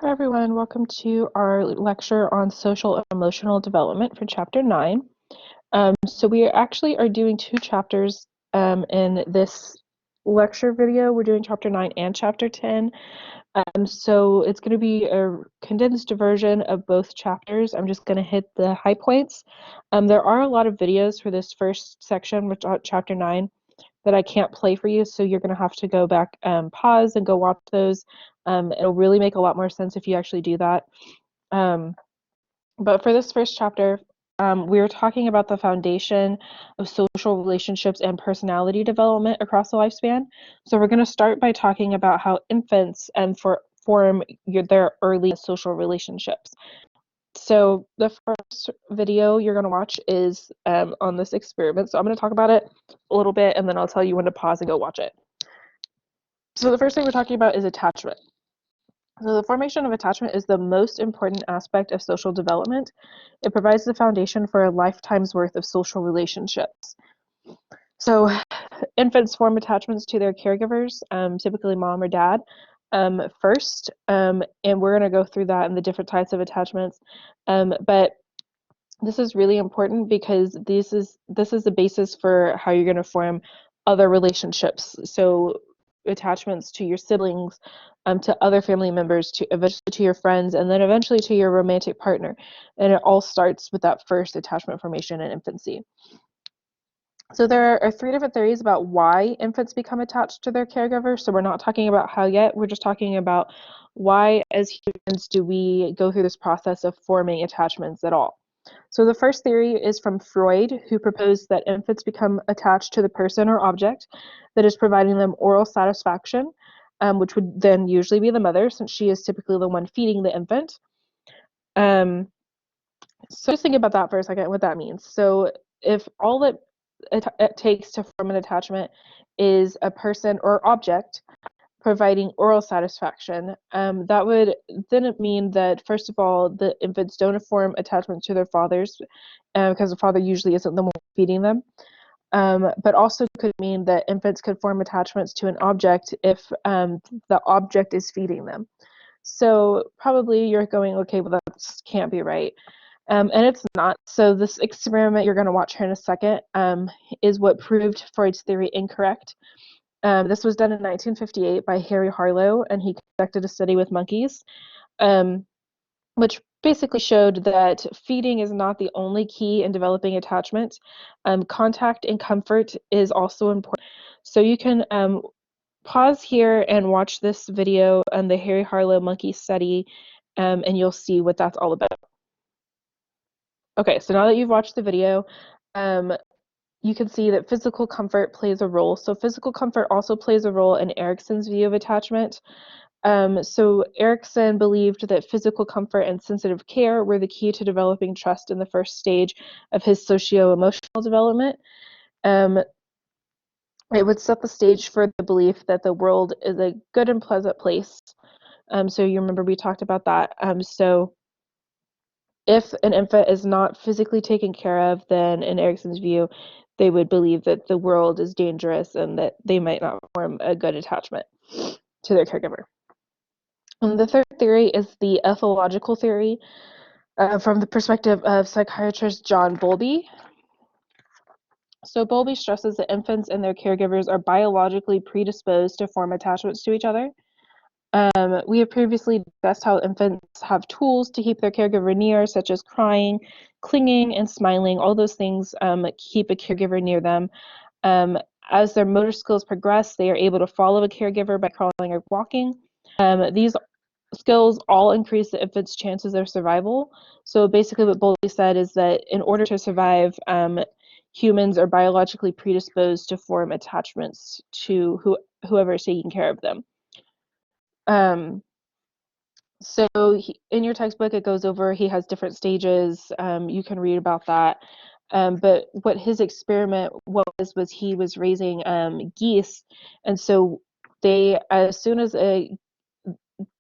Hi everyone, welcome to our lecture on social and emotional development for chapter 9. So we actually are doing two chapters in this lecture video. We're doing chapter 9 and chapter 10. So it's going to be a condensed version of both chapters. I'm just going to hit the high points. There are a lot of videos for this first section, which chapter 9, that I can't play for you, so you're going to have to go back, pause and go watch those. It'll really make a lot more sense if you actually do that. But for this first chapter, we are talking about the foundation of social relationships and personality development across the lifespan. So we're going to start by talking about how infants form their early social relationships. So the first video you're going to watch is on this experiment. So I'm going to talk about it a little bit, and then I'll tell you when to pause and go watch it. So the first thing we're talking about is attachment. So the formation of attachment is the most important aspect of social development. It provides the foundation for a lifetime's worth of social relationships. So infants form attachments to their caregivers, typically mom or dad, first, and we're going to go through that and the different types of attachments. But this is really important because this is the basis for how you're going to form other relationships. So attachments to your siblings, to other family members, to eventually to your friends, and then eventually to your romantic partner. And it all starts with that first attachment formation in infancy. So there are three different theories about why infants become attached to their caregiver. So we're not talking about how yet, we're just talking about why as humans do we go through this process of forming attachments at all. So the first theory is from Freud, who proposed that infants become attached to the person or object that is providing them oral satisfaction, which would then usually be the mother, since she is typically the one feeding the infant. So just think about that for a second, what that means. So if all that it takes to form an attachment is a person or object providing oral satisfaction, that would then mean that, first of all, the infants don't form attachment to their fathers, because the father usually isn't the one feeding them. But also could mean that infants could form attachments to an object if the object is feeding them. So probably you're going, okay, well, that can't be right. And it's not. So this experiment you're going to watch here in a second is what proved Freud's theory incorrect. This was done in 1958 by Harry Harlow, and he conducted a study with monkeys, which basically showed that feeding is not the only key in developing attachment. Contact and comfort is also important. So you can pause here and watch this video on the Harry Harlow monkey study, and you'll see what that's all about. Okay, so now that you've watched the video, you can see that physical comfort plays a role. So physical comfort also plays a role in Erikson's view of attachment. So Erikson believed that physical comfort and sensitive care were the key to developing trust in the first stage of his socio-emotional development. It would set the stage for the belief that the world is a good and pleasant place. So you remember we talked about that. So if an infant is not physically taken care of, then in Erikson's view, they would believe that the world is dangerous and that they might not form a good attachment to their caregiver. And the third theory is the ethological theory, from the perspective of psychiatrist John Bowlby. So Bowlby stresses that infants and their caregivers are biologically predisposed to form attachments to each other. We have previously discussed how infants have tools to keep their caregiver near, such as crying, clinging, and smiling. All those things keep a caregiver near them. As their motor skills progress, they are able to follow a caregiver by crawling or walking. These skills all increase the infant's chances of survival. So basically what Bowlby said is that in order to survive, humans are biologically predisposed to form attachments to whoever is taking care of them. So in your textbook, it goes over, he has different stages. You can read about that. But what his experiment was he was raising geese. And so they, as soon as a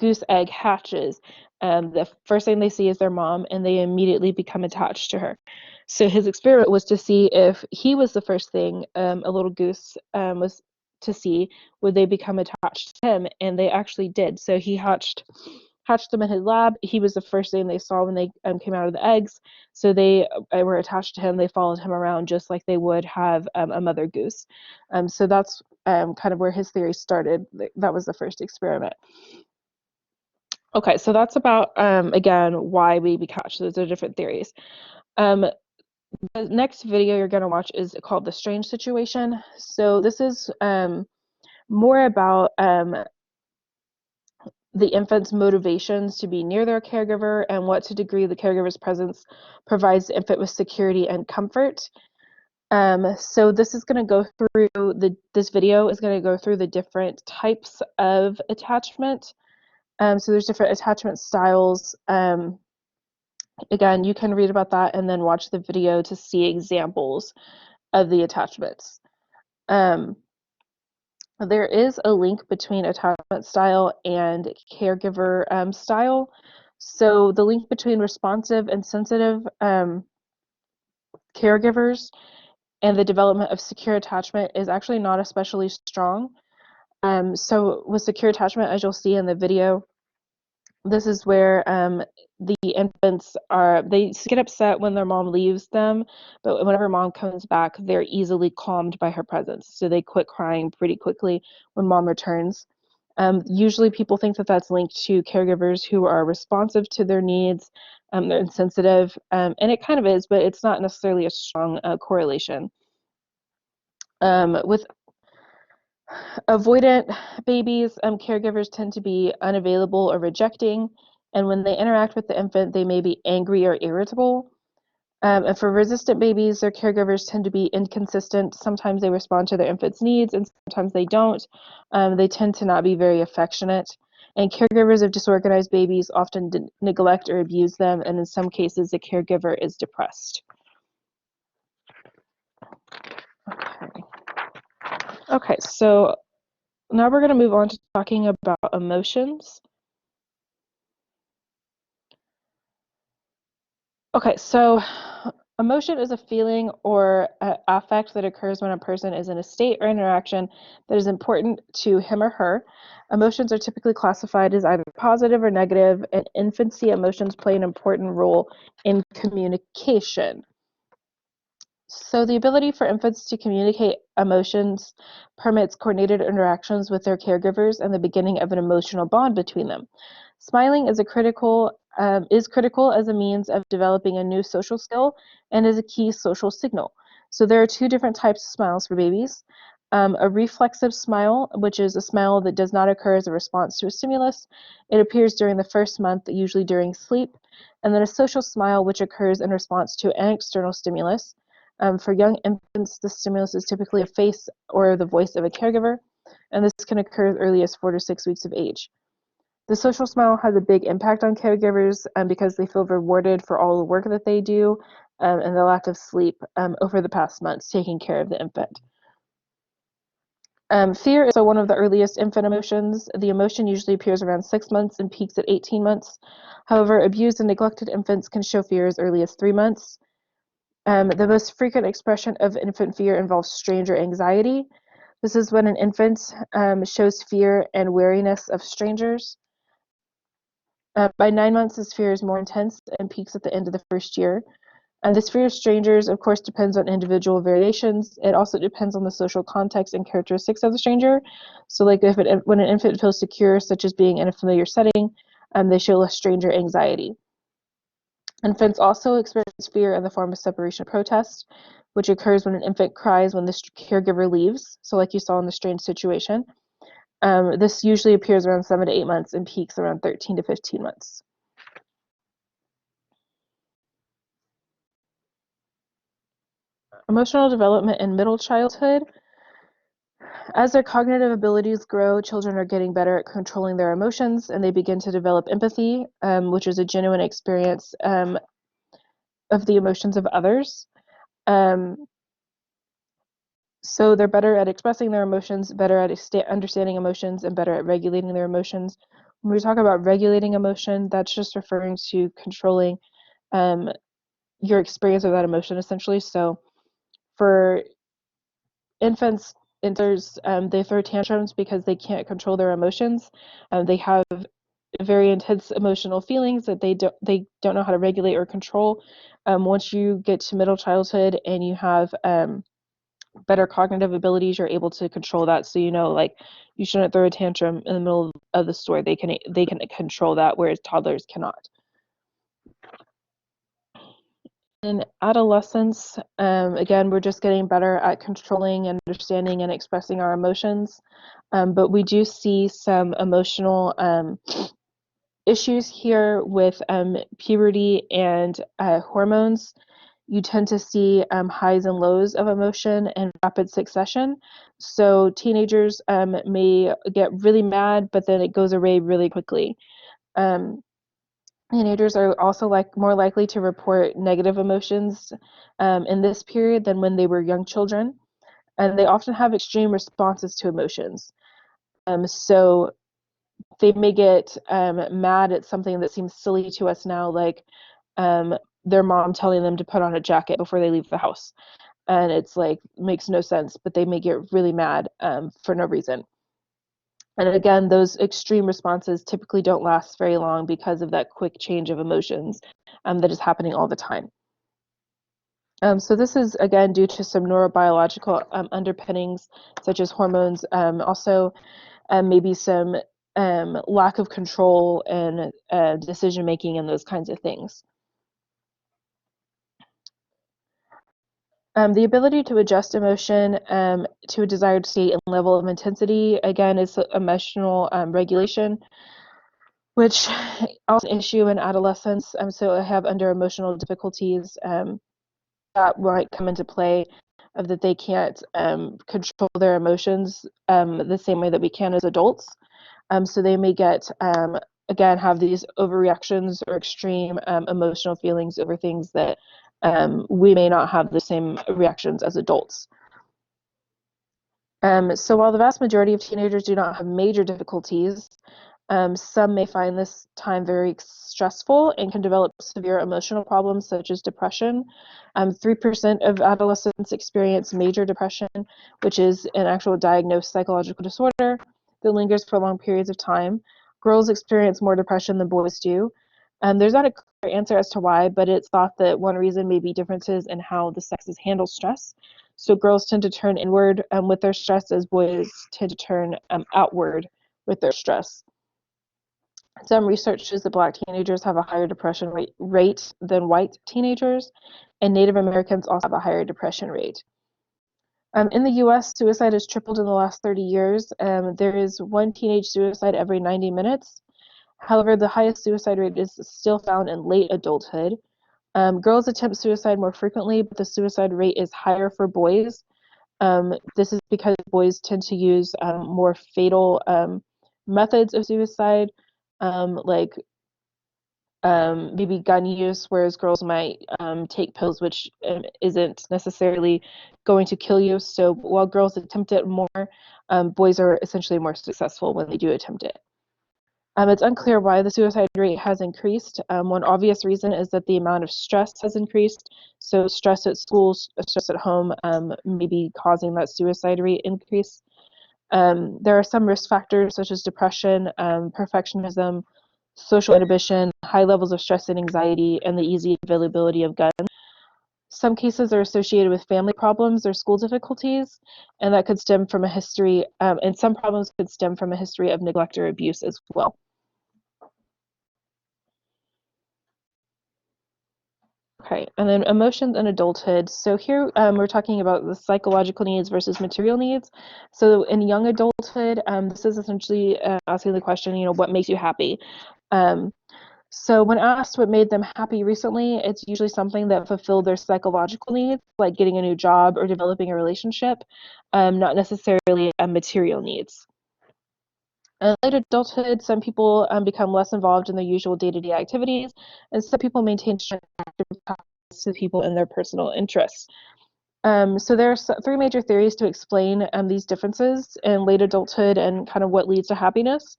goose egg hatches, the first thing they see is their mom, and they immediately become attached to her. So his experiment was to see if he was the first thing a little goose was to see, would they become attached to him? And they actually did. So he hatched hatched them in his lab. He was the first thing they saw when they came out of the eggs. So they were attached to him. They followed him around just like they would have a mother goose. So that's kind of where his theory started. That was the first experiment. Okay, so that's about, again, why we catch. Those are different theories. The next video you're going to watch is called The Strange Situation. So this is more about the infant's motivations to be near their caregiver and what to degree the caregiver's presence provides the infant with security and comfort. So this is going to go through this video is going to go through the different types of attachment. So there's different attachment styles. Again, you can read about that and then watch the video to see examples of the attachments. There is a link between attachment style and caregiver style. So the link between responsive and sensitive caregivers and the development of secure attachment is actually not especially strong. So with secure attachment, as you'll see in the video, this is where the infants they get upset when their mom leaves them, but whenever mom comes back, they're easily calmed by her presence. So they quit crying pretty quickly when mom returns. Usually people think that that's linked to caregivers who are responsive to their needs, they're insensitive, and it kind of is, but it's not necessarily a strong correlation. With avoidant babies, caregivers tend to be unavailable or rejecting, and when they interact with the infant, they may be angry or irritable. And for resistant babies, their caregivers tend to be inconsistent. Sometimes they respond to their infant's needs, and sometimes they don't. They tend to not be very affectionate. And caregivers of disorganized babies often neglect or abuse them, and in some cases, the caregiver is depressed. Okay, so now we're going to move on to talking about emotions. Okay, so emotion is a feeling or affect that occurs when a person is in a state or interaction that is important to him or her. Emotions are typically classified as either positive or negative, and infancy emotions play an important role in communication. So the ability for infants to communicate emotions permits coordinated interactions with their caregivers and the beginning of an emotional bond between them. Smiling is critical as a means of developing a new social skill and is a key social signal. So there are two different types of smiles for babies. A reflexive smile, which is a smile that does not occur as a response to a stimulus. It appears during the first month, usually during sleep. And then a social smile, which occurs in response to an external stimulus. For young infants, the stimulus is typically a face or the voice of a caregiver, and this can occur as early as 4 to 6 weeks of age. The social smile has a big impact on caregivers because they feel rewarded for all the work that they do and the lack of sleep over the past months taking care of the infant. Fear is one of the earliest infant emotions. The emotion usually appears around 6 months and peaks at 18 months. However, abused and neglected infants can show fear as early as 3 months. The most frequent expression of infant fear involves stranger anxiety. This is when an infant shows fear and wariness of strangers. By 9 months, this fear is more intense and peaks at the end of the first year. And this fear of strangers, of course, depends on individual variations. It also depends on the social context and characteristics of the stranger. So like when an infant feels secure, such as being in a familiar setting, they show less stranger anxiety. Infants also experience fear in the form of separation protest, which occurs when an infant cries when the caregiver leaves. So like you saw in the strange situation. This usually appears around 7 to 8 months and peaks around 13 to 15 months. Emotional development in middle childhood. As their cognitive abilities grow, children are getting better at controlling their emotions, and they begin to develop empathy, which is a genuine experience of the emotions of others. So they're better at expressing their emotions, better at understanding emotions, and better at regulating their emotions. When we talk about regulating emotion, that's just referring to controlling your experience of that emotion, essentially. So for infants, they throw tantrums because they can't control their emotions. They have very intense emotional feelings that they don't know how to regulate or control. Once you get to middle childhood and you have better cognitive abilities, you're able to control that. So like you shouldn't throw a tantrum in the middle of the store. They can control that, whereas toddlers cannot. In adolescence, again, we're just getting better at controlling and understanding and expressing our emotions. But we do see some emotional issues here with puberty and hormones. You tend to see highs and lows of emotion in rapid succession. So teenagers may get really mad, but then it goes away really quickly. Um, Teenagers are also more likely to report negative emotions in this period than when they were young children, and they often have extreme responses to emotions. So they may get mad at something that seems silly to us now, like their mom telling them to put on a jacket before they leave the house. And it's like, makes no sense, but they may get really mad for no reason. And again, those extreme responses typically don't last very long because of that quick change of emotions that is happening all the time. So this is, again, due to some neurobiological underpinnings, such as hormones, also maybe some lack of control and decision making and those kinds of things. The ability to adjust emotion to a desired state and level of intensity, again, is emotional regulation, which also an issue in adolescence. So I have under emotional difficulties that might come into play of that they can't control their emotions the same way that we can as adults. So they may get, again, have these overreactions or extreme emotional feelings over things that we may not have the same reactions as adults. So while the vast majority of teenagers do not have major difficulties, some may find this time very stressful and can develop severe emotional problems such as depression. 3% of adolescents experience major depression, which is an actual diagnosed psychological disorder that lingers for long periods of time. Girls experience more depression than boys do. There's not a clear answer as to why, but it's thought that one reason may be differences in how the sexes handle stress. So girls tend to turn inward with their stress, as boys tend to turn outward with their stress. Some research shows that Black teenagers have a higher depression rate than white teenagers, and Native Americans also have a higher depression rate. In the US, suicide has tripled in the last 30 years. There is one teenage suicide every 90 minutes. However, the highest suicide rate is still found in late adulthood. Girls attempt suicide more frequently, but the suicide rate is higher for boys. This is because boys tend to use more fatal methods of suicide, like maybe gun use, whereas girls might take pills, which isn't necessarily going to kill you. So while girls attempt it more, boys are essentially more successful when they do attempt it. It's unclear why the suicide rate has increased. One obvious reason is that the amount of stress has increased. So stress at school, stress at home may be causing that suicide rate increase. There are some risk factors such as depression, perfectionism, social inhibition, high levels of stress and anxiety, and the easy availability of guns. Some cases are associated with family problems or school difficulties, and that could stem from a history, and some problems could stem from a history of neglect or abuse as well. Okay, and then emotions and adulthood. So here we're talking about the psychological needs versus material needs. So in young adulthood, this is essentially asking the question, what makes you happy? So when asked what made them happy recently, it's usually something that fulfilled their psychological needs, like getting a new job or developing a relationship, not necessarily material needs. In late adulthood, some people become less involved in their usual day-to-day activities, and some people maintain strong ties to people in their personal interests. So there are three major theories to explain these differences in late adulthood and kind of what leads to happiness.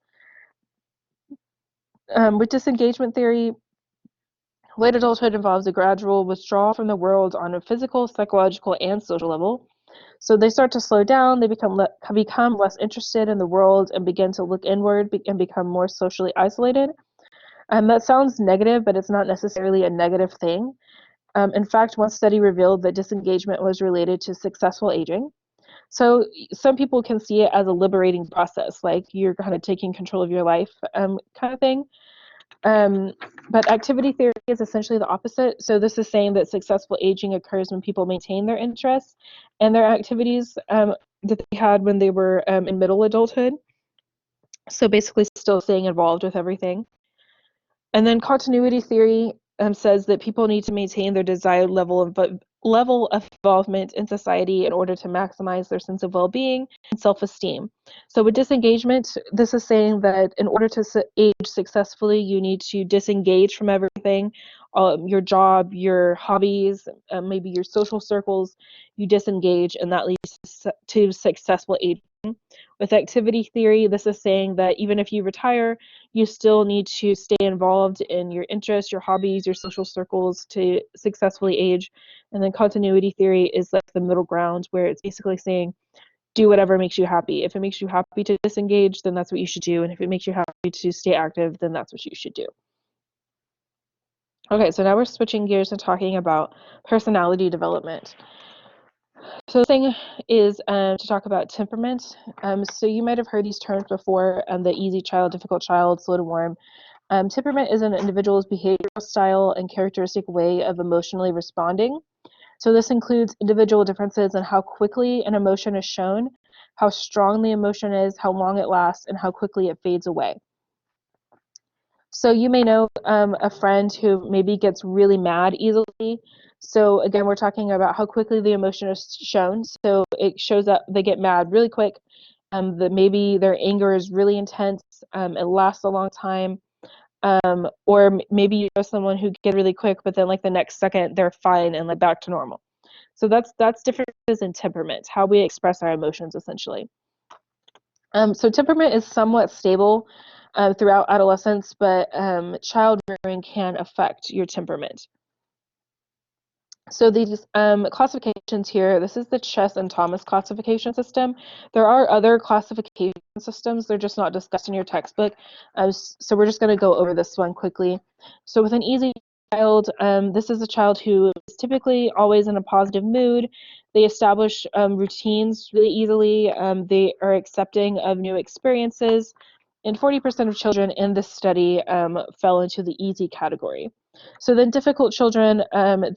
With disengagement theory, late adulthood involves a gradual withdrawal from the world on a physical, psychological, and social level. So they start to slow down, they become less interested in the world and begin to look inward and become more socially isolated. That sounds negative, but it's not necessarily a negative thing. In fact, one study revealed that disengagement was related to successful aging. So some people can see it as a liberating process, like you're kind of taking control of your life, kind of thing. Um, but activity theory is essentially the opposite. So this is saying that successful aging occurs when people maintain their interests and their activities that they had when they were in middle adulthood. So basically still staying involved with everything. And then continuity theory says that people need to maintain their desired level of involvement in society in order to maximize their sense of well-being and self-esteem. So with disengagement, this is saying that in order to age successfully, you need to disengage from everything, your job, your hobbies, maybe your social circles. You disengage, and that leads to successful aging. With activity theory, this is saying that even if you retire, you still need to stay involved in your interests, your hobbies, your social circles to successfully age. And then continuity theory is like the middle ground where it's basically saying do whatever makes you happy. If it makes you happy to disengage, then that's what you should do. And if it makes you happy to stay active, then that's what you should do. Okay, so now we're switching gears and talking about personality development. So the thing is to talk about temperament. So you might have heard these terms before, the easy child, difficult child, slow to warm. Temperament is an individual's behavioral style and characteristic way of emotionally responding. So this includes individual differences in how quickly an emotion is shown, how strong the emotion is, how long it lasts, and how quickly it fades away. So you may know a friend who maybe gets really mad easily. So again, we're talking about how quickly the emotion is shown. So it shows up, they get mad really quick. That maybe their anger is really intense. It lasts a long time. Or maybe you know someone who get really quick, but then like the next second they're fine and like back to normal. So that's differences in temperament, how we express our emotions essentially. So temperament is somewhat stable throughout adolescence, but child rearing can affect your temperament. So these classifications here, this is the Chess and Thomas classification system. There are other classification systems, they're just not discussed in your textbook. So we're just going to go over this one quickly. So with an easy child, this is a child who is typically always in a positive mood. They establish routines really easily. They are accepting of new experiences. And 40% of children in this study fell into the easy category. So then difficult children,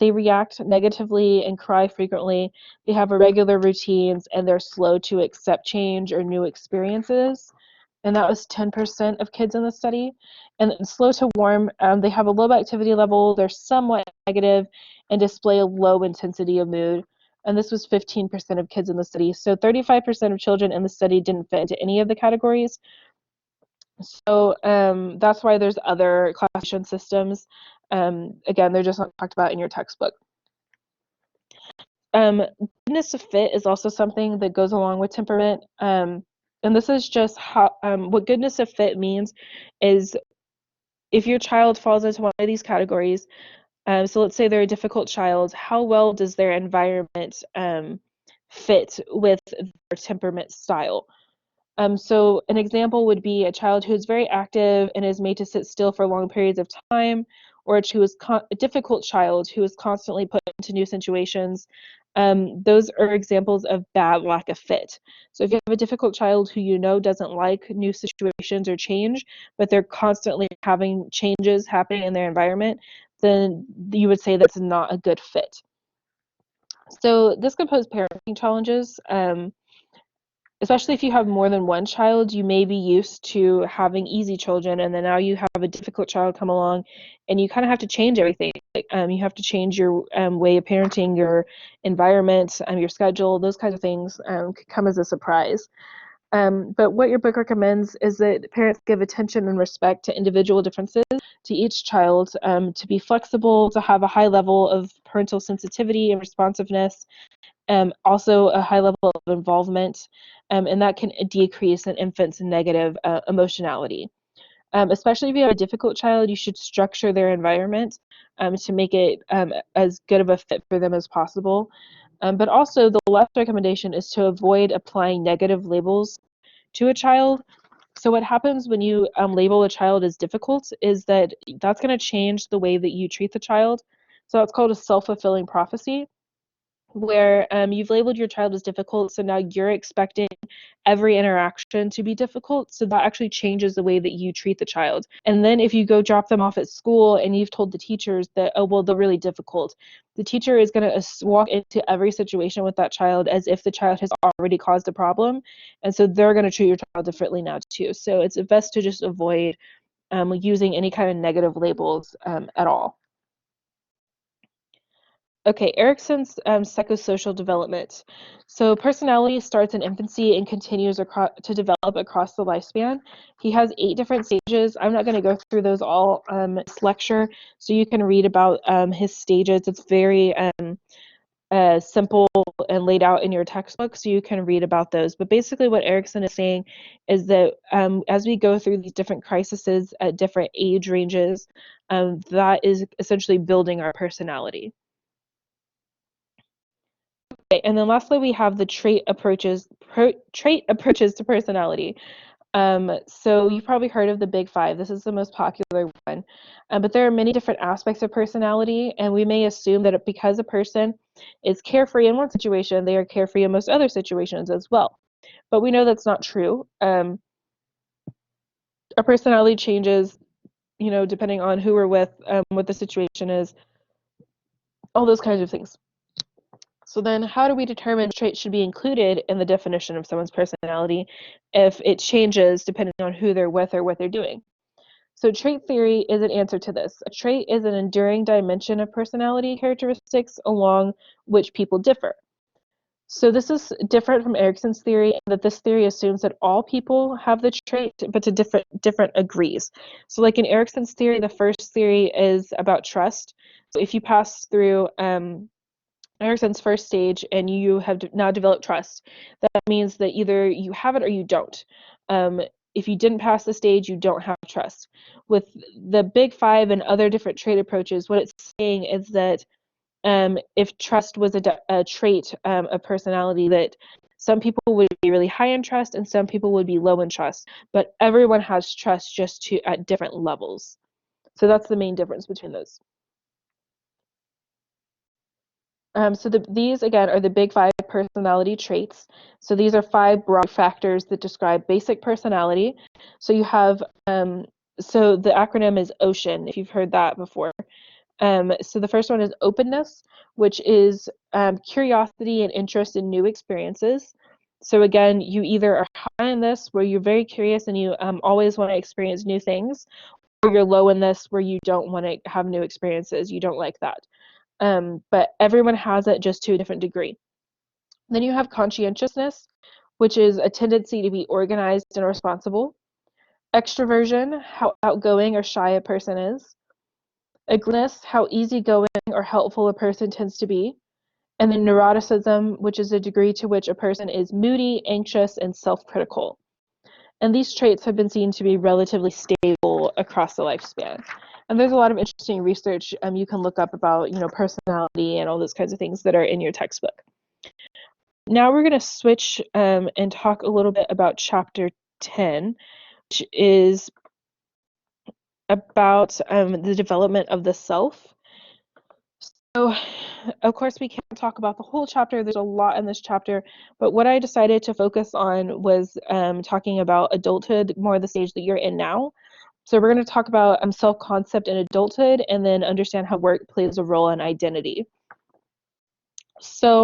they react negatively and cry frequently. They have irregular routines and they're slow to accept change or new experiences. And that was 10% of kids in the study. And then slow to warm, they have a low activity level, they're somewhat negative, and display a low intensity of mood. And this was 15% of kids in the study. So 35% of children in the study didn't fit into any of the categories. So that's why there's other classification systems. Again, they're just not talked about in your textbook. Goodness of fit is also something that goes along with temperament. And this is just how what goodness of fit means is if your child falls into one of these categories, so let's say they're a difficult child, how well does their environment fit with their temperament style? So an example would be a child who is very active and is made to sit still for long periods of time, or a difficult child who is constantly put into new situations. Those are examples of bad lack of fit. So if you have a difficult child who you know doesn't like new situations or change, but they're constantly having changes happening in their environment, then you would say that's not a good fit. So this can pose parenting challenges. Especially if you have more than one child, you may be used to having easy children, and then now you have a difficult child come along, and you kind of have to change everything. You have to change your way of parenting, your environment, your schedule. Those kinds of things could come as a surprise. But what your book recommends is that parents give attention and respect to individual differences to each child, to be flexible, to have a high level of parental sensitivity and responsiveness, also a high level of involvement, and that can decrease an infant's negative emotionality. Especially if you have a difficult child, you should structure their environment to make it as good of a fit for them as possible. But also the last recommendation is to avoid applying negative labels to a child. So what happens when you label a child as difficult is that that's going to change the way that you treat the child. So that's called a self-fulfilling prophecy, where you've labeled your child as difficult, so now you're expecting every interaction to be difficult. So that actually changes the way that you treat the child. And then if you go drop them off at school and you've told the teachers that, oh, well, they're really difficult, the teacher is going to walk into every situation with that child as if the child has already caused a problem. And so they're going to treat your child differently now, too. So it's best to just avoid using any kind of negative labels at all. Okay, Erikson's psychosocial development. So personality starts in infancy and continues to develop across the lifespan. He has 8 different stages. I'm not going to go through those all this lecture, so you can read about his stages. It's very simple and laid out in your textbook, so you can read about those. But basically what Erikson is saying is that as we go through these different crises at different age ranges, that is essentially building our personality. Okay, and then lastly, we have the trait approaches to personality. So you've probably heard of the Big Five. This is the most popular one. But there are many different aspects of personality, and we may assume that because a person is carefree in one situation, they are carefree in most other situations as well. But we know that's not true. Our personality changes, depending on who we're with, what the situation is, all those kinds of things. So then how do we determine traits should be included in the definition of someone's personality if it changes depending on who they're with or what they're doing? So trait theory is an answer to this. A trait is an enduring dimension of personality characteristics along which people differ. So this is different from Erikson's theory in that this theory assumes that all people have the trait, but to different agrees. So like in Erikson's theory, the first theory is about trust. So if you pass through Erikson's first stage and you have now developed trust, that means that either you have it or you don't. If you didn't pass the stage, you don't have trust. With the Big Five and other different trait approaches, what it's saying is that if trust was a trait of personality, that some people would be really high in trust and some people would be low in trust, but everyone has trust just at different levels. So that's the main difference between those. So these, again, are the Big Five personality traits. So these are 5 broad factors that describe basic personality. So you have, so the acronym is OCEAN, if you've heard that before. So the first one is openness, which is curiosity and interest in new experiences. So again, you either are high in this, where you're very curious and you always want to experience new things, or you're low in this, where you don't want to have new experiences. You don't like that. But everyone has it, just to a different degree. Then you have conscientiousness, which is a tendency to be organized and responsible. Extroversion, how outgoing or shy a person is. Agreeableness, how easygoing or helpful a person tends to be. And then neuroticism, which is a degree to which a person is moody, anxious, and self-critical. And these traits have been seen to be relatively stable across the lifespan. And there's a lot of interesting research you can look up about, personality and all those kinds of things that are in your textbook. Now we're going to switch and talk a little bit about chapter 10, which is about the development of the self. So, of course, we can't talk about the whole chapter. There's a lot in this chapter, but what I decided to focus on was talking about adulthood, more the stage that you're in now. So we're going to talk about self-concept in adulthood and then understand how work plays a role in identity. So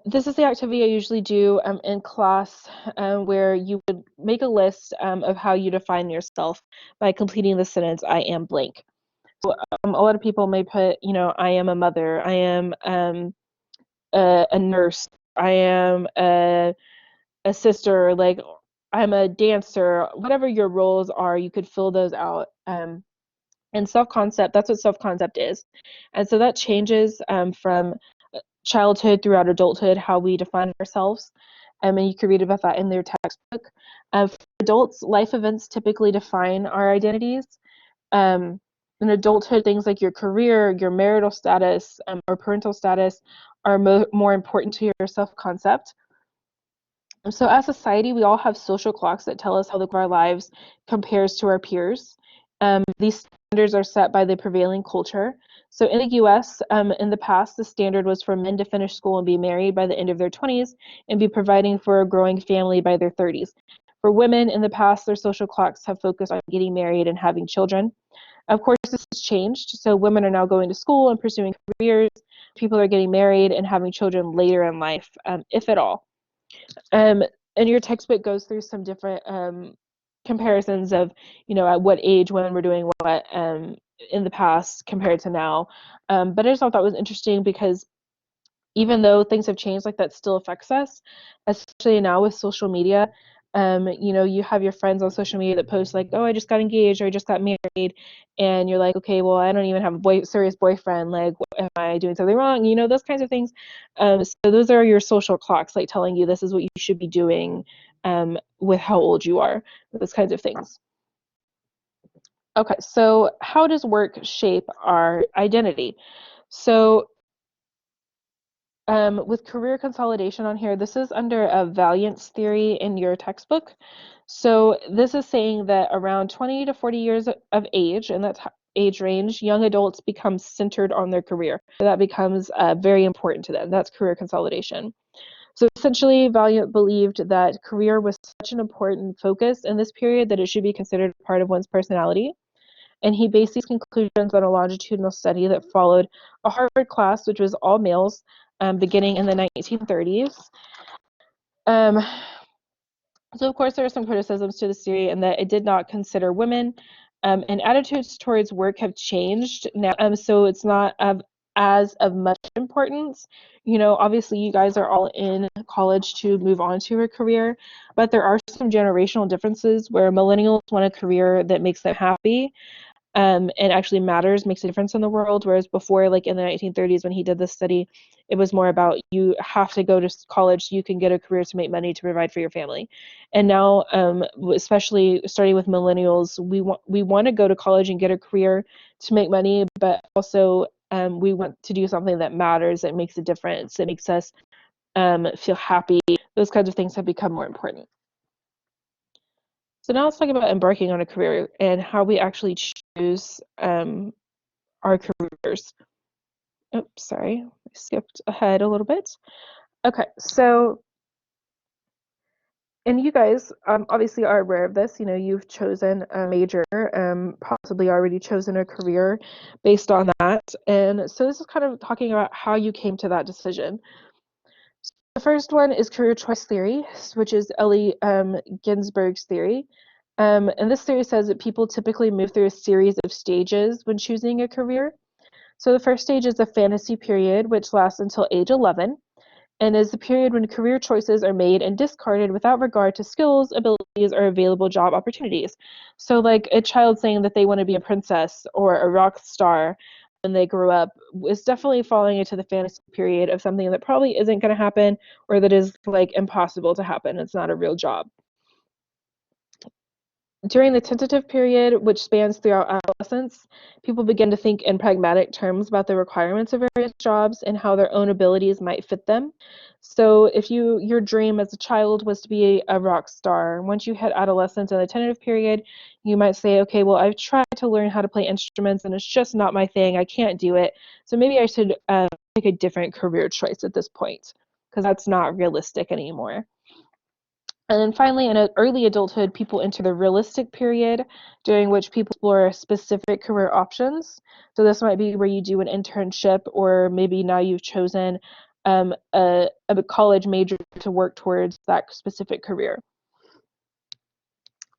this is the activity I usually do in class, where you would make a list of how you define yourself by completing the sentence, I am blank. So a lot of people may put, I am a mother, I am a nurse, I am a sister, like I'm a dancer, whatever your roles are, you could fill those out. And self-concept, that's what self-concept is. And so that changes from childhood throughout adulthood, how we define ourselves. And you can read about that in their textbook. For adults, life events typically define our identities. in adulthood, things like your career, your marital status, or parental status are more important to your self-concept. So as society, we all have social clocks that tell us how the our lives compares to our peers. These standards are set by the prevailing culture. So in the US, in the past, the standard was for men to finish school and be married by the end of their 20s and be providing for a growing family by their 30s. For women in the past, their social clocks have focused on getting married and having children. Of course, this has changed. So women are now going to school and pursuing careers. People are getting married and having children later in life, if at all. Um, and your textbook goes through some different comparisons of, at what age women were doing what in the past compared to now. But I just thought that was interesting because even though things have changed, like that still affects us, especially now with social media. You have your friends on social media that post like, "Oh, I just got engaged or I just got married," and you're like, "Okay, well, I don't even have a serious boyfriend. Like, am I doing something wrong?" Those kinds of things. So those are your social clocks, like telling you this is what you should be doing, with how old you are, those kinds of things. Okay, so how does work shape our identity? So with career consolidation on here, this is under a Valiance theory in your textbook. So this is saying that around 20 to 40 years of age, and that's age range, young adults become centered on their career. That becomes very important to them. That's career consolidation. So essentially, Valiant believed that career was such an important focus in this period that it should be considered part of one's personality. And he based these conclusions on a longitudinal study that followed a Harvard class, which was all males, beginning in the 1930s. Um, so, of course, there are some criticisms to this theory in that it did not consider women, and attitudes towards work have changed now, so it's not as of much importance. Obviously, you guys are all in college to move on to a career, but there are some generational differences where millennials want a career that makes them happy, and actually matters, makes a difference in the world. Whereas before, like in the 1930s, when he did this study, it was more about you have to go to college so you can get a career to make money to provide for your family. And now, especially starting with millennials, we want to go to college and get a career to make money, but also we want to do something that matters, that makes a difference, that makes us feel happy. Those kinds of things have become more important. So now let's talk about embarking on a career and how we actually choose our careers. Oops, sorry, I skipped ahead a little bit. Okay, so, and you guys obviously are aware of this. You've chosen a major, possibly already chosen a career based on that. And so this is kind of talking about how you came to that decision. So the first one is career choice theory, which is Ellie Ginsberg's theory. And this theory says that people typically move through a series of stages when choosing a career. So the first stage is the fantasy period, which lasts until age 11, and is the period when career choices are made and discarded without regard to skills, abilities, or available job opportunities. So like a child saying that they want to be a princess or a rock star when they grow up is definitely falling into the fantasy period of something that probably isn't going to happen, or that is like impossible to happen. It's not a real job. During the tentative period, which spans throughout adolescence, people begin to think in pragmatic terms about the requirements of various jobs and how their own abilities might fit them. So if your dream as a child was to be a rock star, once you hit adolescence and the tentative period, you might say, okay, well, I've tried to learn how to play instruments and it's just not my thing. I can't do it. So maybe I should make a different career choice at this point because that's not realistic anymore. And then finally, in early adulthood, people enter the realistic period, during which people explore specific career options. So this might be where you do an internship, or maybe now you've chosen a college major to work towards that specific career.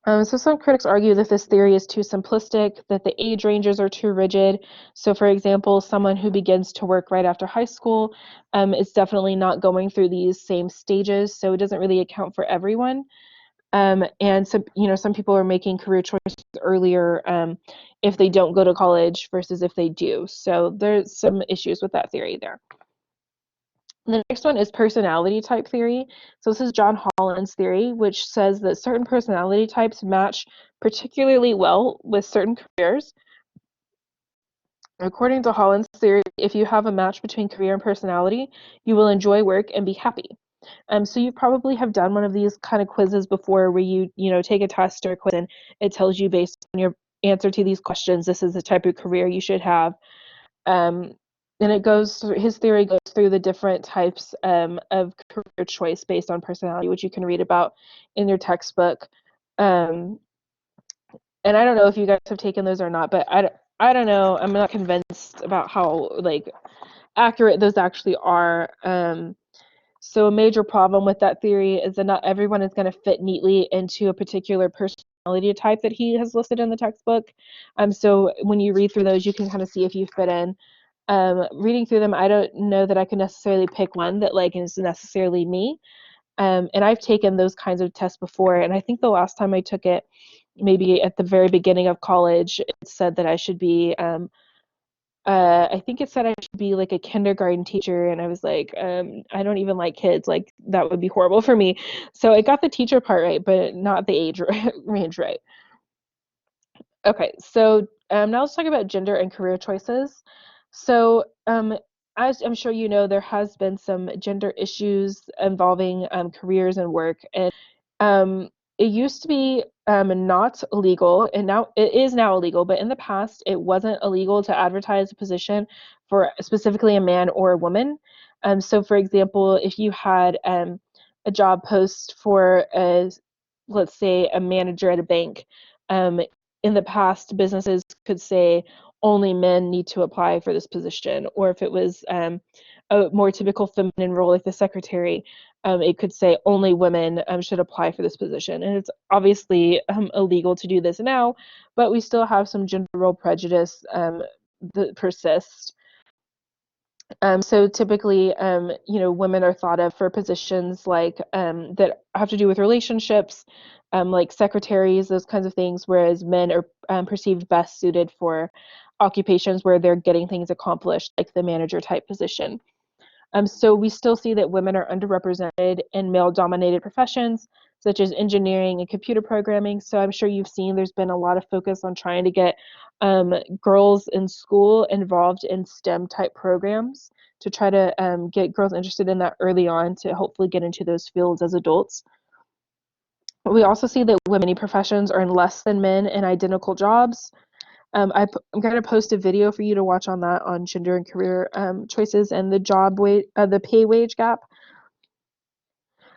So some critics argue that this theory is too simplistic, that the age ranges are too rigid. So for example, someone who begins to work right after high school is definitely not going through these same stages, so it doesn't really account for everyone. And some people are making career choices earlier if they don't go to college versus if they do. So there's some issues with that theory there. The next one is personality type theory. So this is John Holland's theory, which says that certain personality types match particularly well with certain careers. According to Holland's theory, if you have a match between career and personality, you will enjoy work and be happy. So you probably have done one of these kind of quizzes before where you take a test or a quiz and it tells you based on your answer to these questions, this is the type of career you should have. Um, and it goes through, his theory goes through the different types of career choice based on personality, which you can read about in your textbook. Um, and I don't know if you guys have taken those or not, but I don't know. I'm not convinced about how like accurate those actually are. So a major problem with that theory is that not everyone is going to fit neatly into a particular personality type that he has listed in the textbook. So when you read through those, you can kind of see if you fit in. Reading through them, I don't know that I can necessarily pick one that like is necessarily me. And I've taken those kinds of tests before, and I think the last time I took it, maybe at the very beginning of college, it said that I should be I think it said I should be like a kindergarten teacher, and I was like, I don't even like kids, like that would be horrible for me. So I got the teacher part right, but not the age range right. Okay, so now let's talk about gender and career choices. So as I'm sure you know, there has been some gender issues involving careers and work, and um, it used to be not illegal, and now it is now illegal, but in the past, it wasn't illegal to advertise a position for specifically a man or a woman. So, for example, if you had a job post for let's say, a manager at a bank, um, in the past, businesses could say only men need to apply for this position, or if it was a more typical feminine role like the secretary, it could say only women should apply for this position. And it's obviously illegal to do this now, but we still have some gender role prejudice that persists. So typically, women are thought of for positions like that have to do with relationships, like secretaries, those kinds of things, whereas men are perceived best suited for occupations where they're getting things accomplished, like the manager type position. So we still see that women are underrepresented in male-dominated professions, such as engineering and computer programming. So I'm sure you've seen there's been a lot of focus on trying to get girls in school involved in STEM type programs to try to get girls interested in that early on to hopefully get into those fields as adults. We also see that women in professions earn less than men in identical jobs. I'm going to post a video for you to watch on that on gender and career choices and the pay wage gap.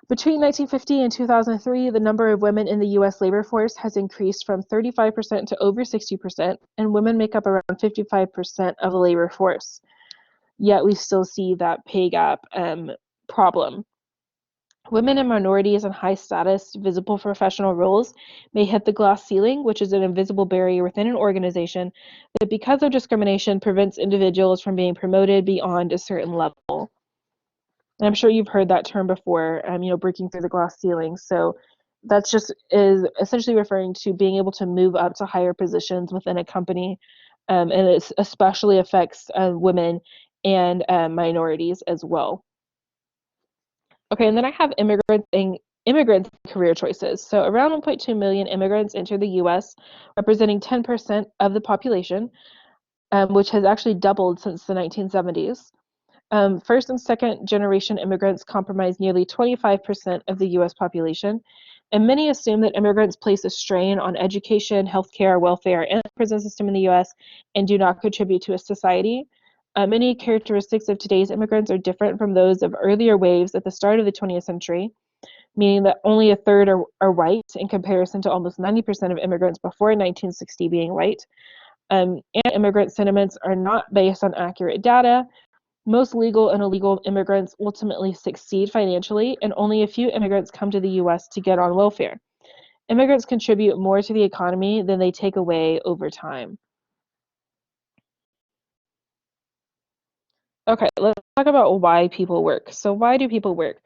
Between 1950 and 2003, the number of women in the U.S. labor force has increased from 35% to over 60%, and women make up around 55% of the labor force. Yet we still see that pay gap problem. Women and minorities in high status, visible professional roles may hit the glass ceiling, which is an invisible barrier within an organization that, because of discrimination, prevents individuals from being promoted beyond a certain level. And I'm sure you've heard that term before, breaking through the glass ceiling. So that's just is essentially referring to being able to move up to higher positions within a company, and it especially affects women and minorities as well. Okay, and then I have immigrants career choices. So around 1.2 million immigrants enter the U.S., representing 10% of the population, which has actually doubled since the 1970s. First and second generation immigrants comprise nearly 25% of the U.S. population, and many assume that immigrants place a strain on education, healthcare, welfare, and the prison system in the U.S. and do not contribute to a society. Many characteristics of today's immigrants are different from those of earlier waves at the start of the 20th century, meaning that only a third are white in comparison to almost 90% of immigrants before 1960 being white. And immigrant sentiments are not based on accurate data. Most legal and illegal immigrants ultimately succeed financially, and only a few immigrants come to the U.S. to get on welfare. Immigrants contribute more to the economy than they take away over time. Okay, let's talk about why people work. So why do people work?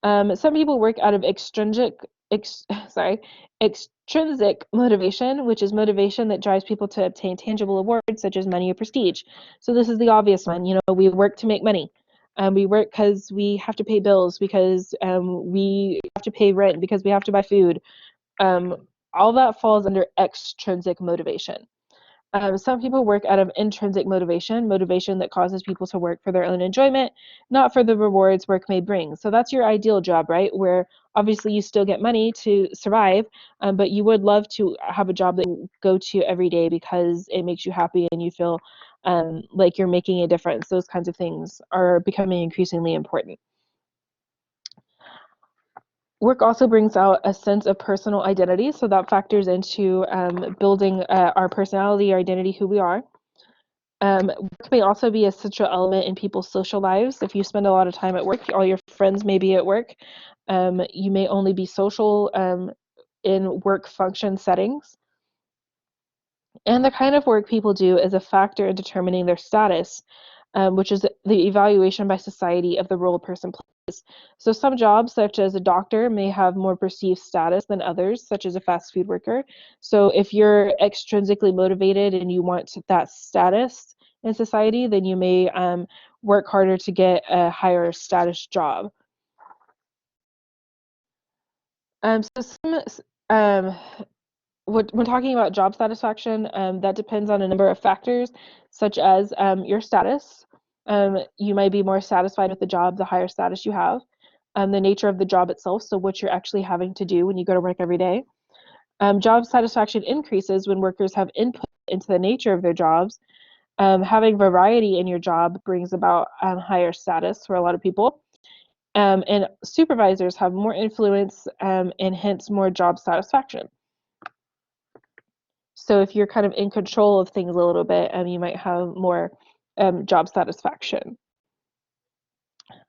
Some people work out of extrinsic motivation, which is motivation that drives people to obtain tangible awards such as money or prestige. So this is the obvious one. We work to make money. We work because we have to pay bills, because we have to pay rent, because we have to buy food. All that falls under extrinsic motivation. Some people work out of intrinsic motivation, motivation that causes people to work for their own enjoyment, not for the rewards work may bring. So that's your ideal job, right? Where obviously you still get money to survive, but you would love to have a job that you go to every day because it makes you happy and you feel like you're making a difference. Those kinds of things are becoming increasingly important. Work also brings out a sense of personal identity, so that factors into building our personality, our identity, who we are. Work may also be a central element in people's social lives. If you spend a lot of time at work, all your friends may be at work. You may only be social in work function settings. And the kind of work people do is a factor in determining their status, which is the evaluation by society of the role a person plays. So some jobs, such as a doctor, may have more perceived status than others, such as a fast food worker. So if you're extrinsically motivated and you want that status in society, then you may work harder to get a higher status job. So some um, when talking about job satisfaction, that depends on a number of factors, such as your status. You might be more satisfied with the job the higher status you have. The nature of the job itself, so what you're actually having to do when you go to work every day. Job satisfaction increases when workers have input into the nature of their jobs. Having variety in your job brings about higher status for a lot of people. And supervisors have more influence and hence more job satisfaction. So if you're kind of in control of things a little bit, you might have more job satisfaction.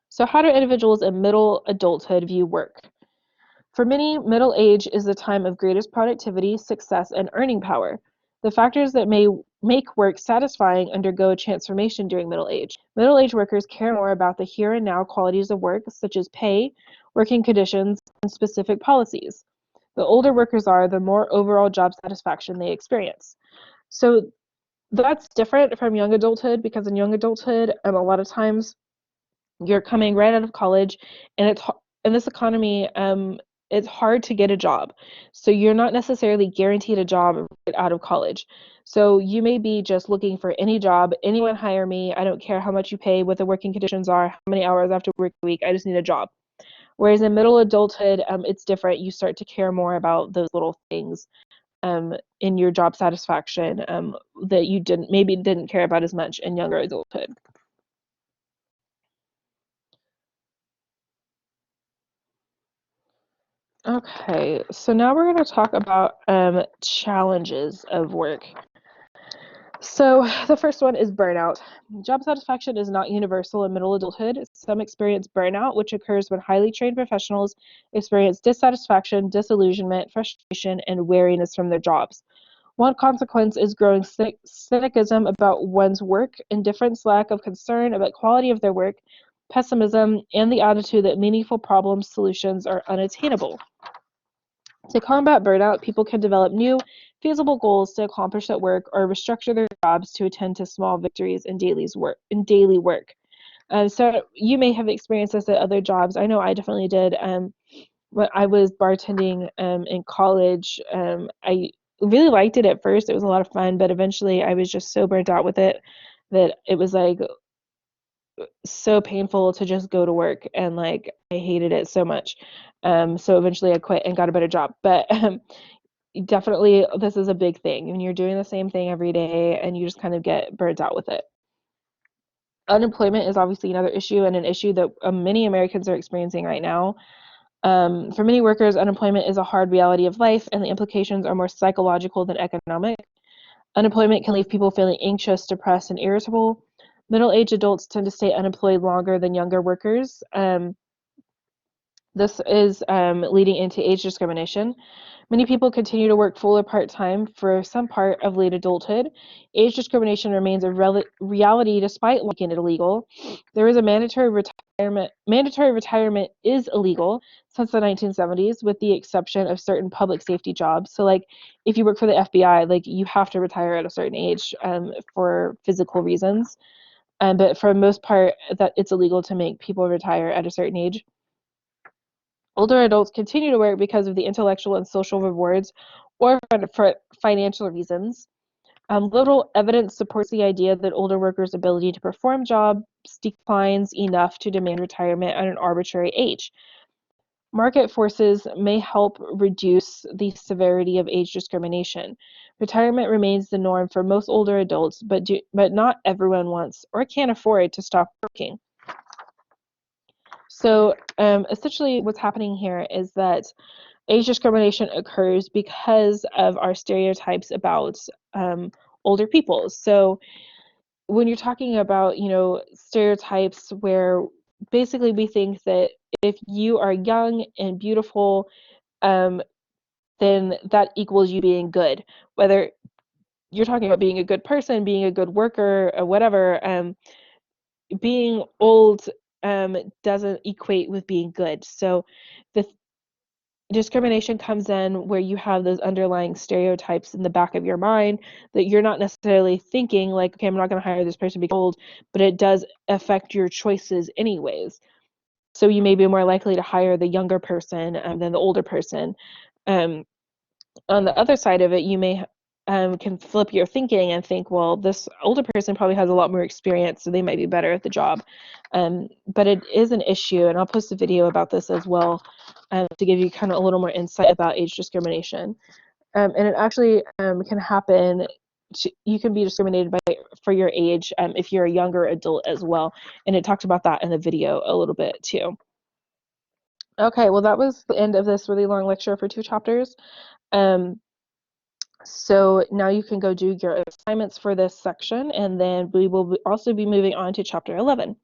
So how do individuals in middle adulthood view work? For many, middle age is the time of greatest productivity, success, and earning power. The factors that may make work satisfying undergo a transformation during middle age. Middle age workers care more about the here and now qualities of work, such as pay, working conditions, and specific policies. The older workers are, the more overall job satisfaction they experience. So that's different from young adulthood because in young adulthood, a lot of times you're coming right out of college, and it's in this economy, it's hard to get a job. So you're not necessarily guaranteed a job right out of college. So you may be just looking for any job, anyone hire me. I don't care how much you pay, what the working conditions are, how many hours I have to work a week. I just need a job. Whereas in middle adulthood, it's different. You start to care more about those little things in your job satisfaction that you didn't care about as much in younger adulthood. Okay, so now we're going to talk about challenges of work. So the first one is burnout. Job satisfaction is not universal in middle adulthood. Some experience burnout, which occurs when highly trained professionals experience dissatisfaction, disillusionment, frustration, and weariness from their jobs. One consequence is growing cynicism about one's work, indifference, lack of concern about quality of their work, pessimism, and the attitude that meaningful problem solutions are unattainable. To combat burnout, people can develop new, feasible goals to accomplish at work or restructure their jobs to attend to small victories in daily work. So you may have experienced this at other jobs. I know I definitely did. When I was bartending in college, I really liked it at first. It was a lot of fun, but eventually I was just so burnt out with it that it was like so painful to just go to work, and like I hated it so much. So eventually I quit and got a better job. But definitely this is a big thing when you're doing the same thing every day and you just kind of get burnt out with it. Unemployment is obviously another issue, and an issue that many Americans are experiencing right now. For many workers, unemployment is a hard reality of life, and the implications are more psychological than economic. Unemployment can leave people feeling anxious, depressed, and irritable. Middle-aged adults tend to stay unemployed longer than younger workers. This is leading into age discrimination. Many people continue to work full or part-time for some part of late adulthood. Age discrimination remains a reality despite making it illegal. There is a mandatory retirement. Mandatory retirement is illegal since the 1970s, with the exception of certain public safety jobs. So, like, if you work for the FBI, like you have to retire at a certain age for physical reasons. But for the most part, that it's illegal to make people retire at a certain age. Older adults continue to work because of the intellectual and social rewards or for financial reasons. Little evidence supports the idea that older workers' ability to perform jobs declines enough to demand retirement at an arbitrary age. Market forces may help reduce the severity of age discrimination. Retirement remains the norm for most older adults, but not everyone wants or can afford to stop working. So essentially what's happening here is that age discrimination occurs because of our stereotypes about older people. So when you're talking about, stereotypes where basically we think that if you are young and beautiful, um, then that equals you being good. Whether you're talking about being a good person, being a good worker, or whatever, being old doesn't equate with being good. So the discrimination comes in where you have those underlying stereotypes in the back of your mind that you're not necessarily thinking like, okay, I'm not going to hire this person because old, but it does affect your choices anyways. So you may be more likely to hire the younger person than the older person. Um, on the other side of it, you may can flip your thinking and think, well, this older person probably has a lot more experience, so they might be better at the job. But it is an issue, and I'll post a video about this as well to give you kind of a little more insight about age discrimination. And it actually can happen. You can be discriminated for your age if you're a younger adult as well, and it talked about that in the video a little bit too. Okay, well that was the end of this really long lecture for 2 chapters. Um, So now you can go do your assignments for this section, and then we will also be moving on to chapter 11.